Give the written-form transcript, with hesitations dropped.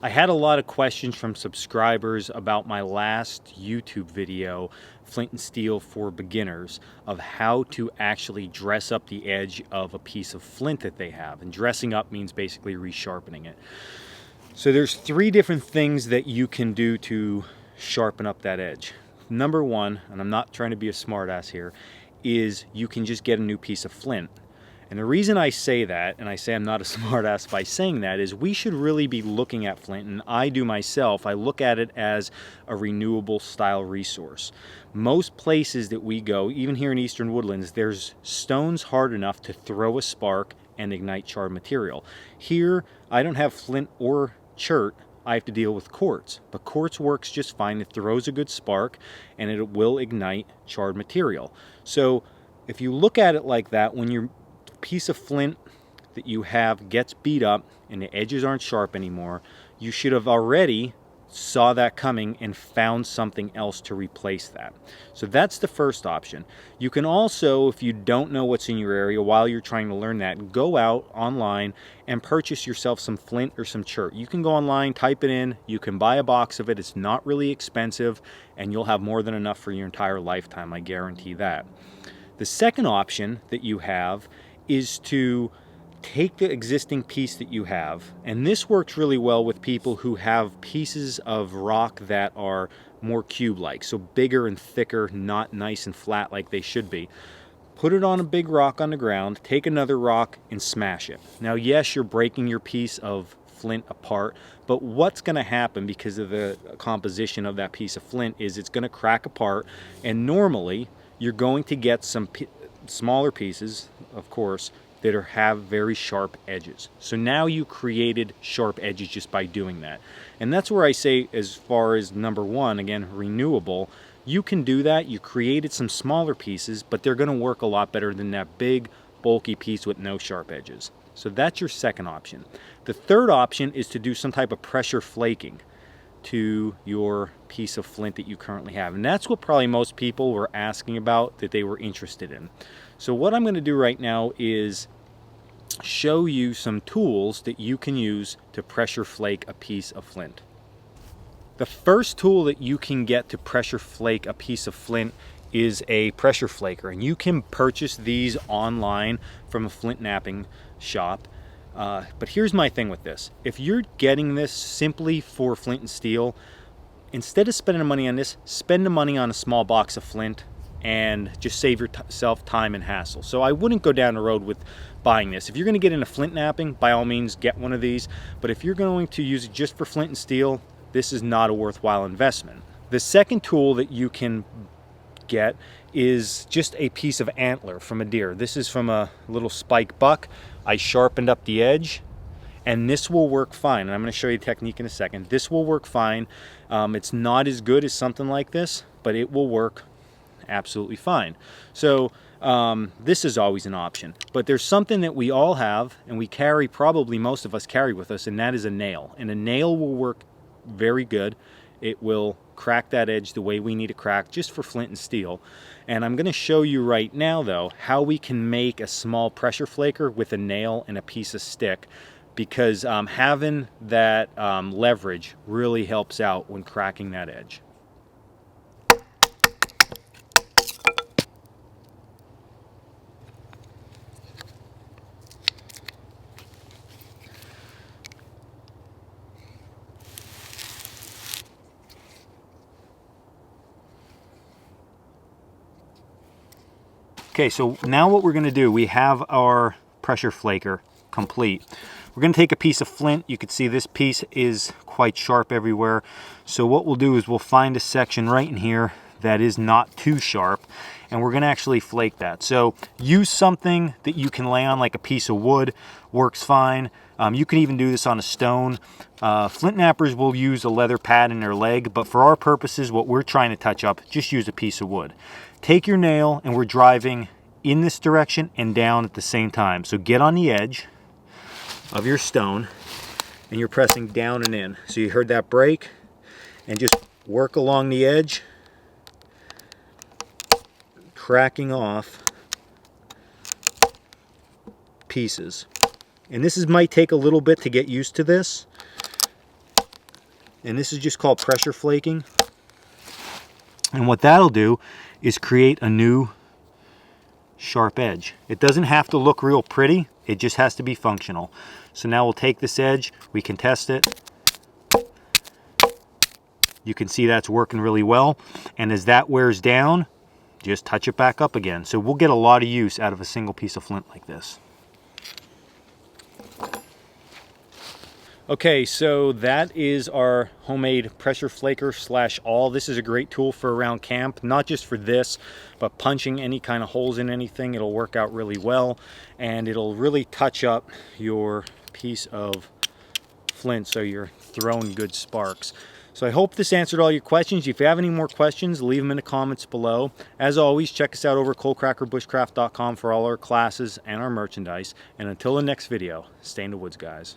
I had a lot of questions from subscribers about my last YouTube video, Flint and Steel for Beginners, of how to actually dress up the edge of a piece of flint that they have. And dressing up means basically resharpening it. So there's 3 different things that you can do to sharpen up that edge. Number 1, and I'm not trying to be a smartass here, is you can just get a new piece of flint. And the reason I say that, and I say I'm not a smartass by saying that, is we should really be looking at flint, and I do myself. I look at it as a renewable style resource. Most places that we go, even here in Eastern Woodlands, there's stones hard enough to throw a spark and ignite charred material. Here, I don't have flint or chert. I have to deal with quartz, but quartz works just fine. It throws a good spark and it will ignite charred material. So if you look at it like that, when your piece of flint that you have gets beat up and the edges aren't sharp anymore, you should have already saw that coming and found something else to replace that. So that's the first option. You can also, if you don't know what's in your area while you're trying to learn that, go out online and purchase yourself some flint or some chert. You can go online, type it in, you can buy a box of it. It's not really expensive and you'll have more than enough for your entire lifetime, I guarantee that. The second option that you have is to take the existing piece that you have, and this works really well with people who have pieces of rock that are more cube-like, so bigger and thicker, not nice and flat like they should be. Put it on a big rock on the ground, take another rock and smash it. Now yes, you're breaking your piece of flint apart, but what's going to happen because of the composition of that piece of flint is it's going to crack apart, and normally you're going to get some smaller pieces, of course, that have very sharp edges. So now you created sharp edges just by doing that. And that's where I say, as far as number 1, again, renewable, you can do that. You created some smaller pieces, but they're going to work a lot better than that big, bulky piece with no sharp edges. So that's your second option. The third option is to do some type of pressure flaking to your piece of flint that you currently have. And that's what probably most people were asking about, that they were interested in. So what I'm going to do right now is show you some tools that you can use to pressure flake a piece of flint. The first tool that you can get to pressure flake a piece of flint is a pressure flaker, and you can purchase these online from a flint knapping shop. But here's my thing with this. If you're getting this simply for flint and steel, instead of spending the money on this, spend the money on a small box of flint and just save yourself time and hassle. So I wouldn't go down the road with buying this. If you're going to get into flint knapping, by all means get one of these. But if you're going to use it just for flint and steel, this is not a worthwhile investment. The second tool that you can get is just a piece of antler from a deer. This is from a little spike buck. I sharpened up the edge, and this will work fine. And I'm going to show you the technique in a second. This will work fine. It's not as good as something like this, but it will work absolutely fine. So this is always an option. But there's something that we all have, and we carry, probably most of us carry with us, and that is a nail. And a nail will work very good. It will crack that edge the way we need to crack, just for flint and steel. And I'm going to show you right now, though, how we can make a small pressure flaker with a nail and a piece of stick, because having that leverage really helps out when cracking that edge. Okay, so now what we're going to do, we have our pressure flaker complete. We're going to take a piece of flint. You can see this piece is quite sharp everywhere. So what we'll do is we'll find a section right in here that is not too sharp, and we're going to actually flake that. So use something that you can lay on, like a piece of wood, works fine. You can even do this on a stone. Flint knappers will use a leather pad in their leg, but for our purposes, what we're trying to touch up, just use a piece of wood. Take your nail, and we're driving in this direction and down at the same time. So get on the edge of your stone, and you're pressing down and in. So you heard that break, and just work along the edge, cracking off pieces. And this might take a little bit to get used to this, and this is just called pressure flaking. And what that'll do is create a new sharp edge. It doesn't have to look real pretty, it just has to be functional. So now we'll take this edge, we can test it. You can see that's working really well, and as that wears down, just touch it back up again. So we'll get a lot of use out of a single piece of flint like this. Okay, so that is our homemade pressure flaker / awl. This is a great tool for around camp, not just for this, but punching any kind of holes in anything. It'll work out really well, and it'll really touch up your piece of flint so you're throwing good sparks. So I hope this answered all your questions. If you have any more questions, leave them in the comments below. As always, check us out over at coalcrackerbushcraft.com for all our classes and our merchandise. And until the next video, stay in the woods, guys.